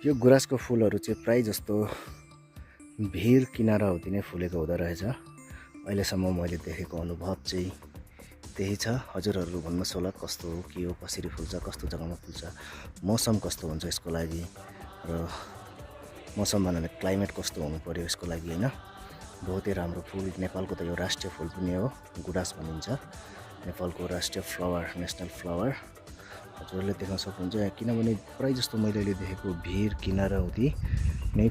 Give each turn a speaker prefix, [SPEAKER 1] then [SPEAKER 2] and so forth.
[SPEAKER 1] यो गुराँसको फुलहरू चाहिँ प्राय जस्तो भिर किनाराहुँदी नै फुलेको हुँदो रहेछ। अहिलेसम्म मैले देखेको अनुभव चाहिँ त्यही छ। हजुरहरू भन्नुहोस् होला कस्तो हो, के हो, कसरी फुल्छ, कस्तो जग्गामा फुल्छ, मौसम कस्तो हुन्छ यसको लागि, र मौसम भन्नाले क्लाइमेट कस्तो हुनु पर्यो यसको लागि हैन। बहुतै राम्रो फुल, नेपालको त यो राष्ट्रिय फुल पनि हो, गुराँस भनिन्छ। नेपालको राष्ट्रिय फ्लावर, नेसनल फ्लावर हजुरहरूले देख्न सक्नुहुन्छ। किनभने प्राय जस्तो मैले अहिले देखेको भिर किनाराहुँदी नै